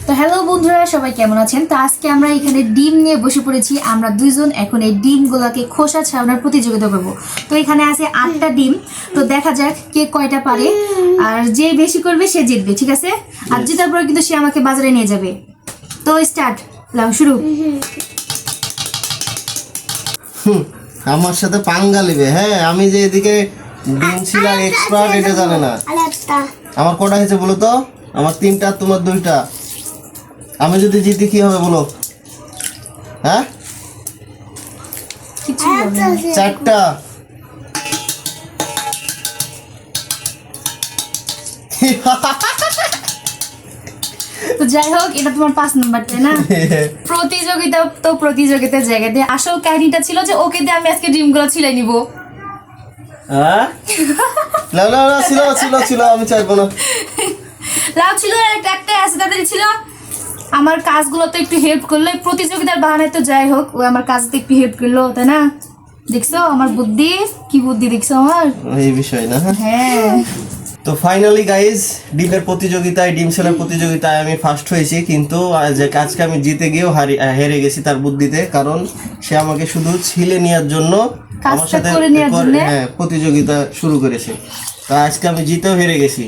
তো হ্যালো বন্ধুরা, সবাই কেমন আছেন? তো আজকে আমরা এখানে ডিম নিয়ে বসে পড়েছি। আমরা দুইজন এখন এই ডিমগুলোকে খোসা ছাড়ানোর প্রতিযোগিতা করব। তো এখানে আছে 8টা ডিম। তো দেখা যাক কে কয়টা পারে, আর যে বেশি করবে সে জিতবে, ঠিক আছে? আর জেতার পরে কিন্তু সে আমাকে বাজারে নিয়ে যাবে। তো স্টার্ট, লাও শুরু। আমার সাথে পাঙ্গা লিবে। হ্যাঁ, আমি যে এদিকে ডিম ছিলার এক্সপার্ট এটা জানে না। আমার কটা হয়েছে বলো তো? আমার 3টা, তোমার 2টা। আমি যদি জিতি কি হবে বলো? হ্যাঁ, কিছু হবে না। 4টা। তো যাই হোক, এটা তোমার 5 নাম্বার, তাই না? প্রতিযোগিতা তো প্রতিযোগিতার জায়গা দিয়ে আসল কাহিনীটা ছিল যে ওকে দিয়ে আমি আজকে ডিমগুলো ছিলাই নিব। হ্যাঁ, না না না, ছিল ছিল ছিল, আমি চাইবো না। লাভ ছিল, একটা আছে তাদের ছিল। আমার কাজগুলো তো একটু হেল্প করলো প্রতিযোগিতার বাহানায়। তো যাই হোক, ও আমার কাজতে একটু হেল্প করলো, তাই না? দেখছো আমার বুদ্ধি, কি বুদ্ধি দেখছো আমার? এই বিষয় না। হ্যাঁ। তো ফাইনালি গাইজ, ডিমের প্রতিযোগিতায়, ডিম সেলের প্রতিযোগিতায় আমি ফার্স্ট হয়েছি, কিন্তু আজকে আমি জিতে গিয়েও হেরে গেছি তার বুদ্ধিতে। কারণ সে আমাকে শুধু ছিলে নেওয়ার জন্য আমার সাথে করে নেওয়ার জন্য প্রতিযোগিতা শুরু করেছে। তা আজকে আমি জিতেও হেরে গেছি।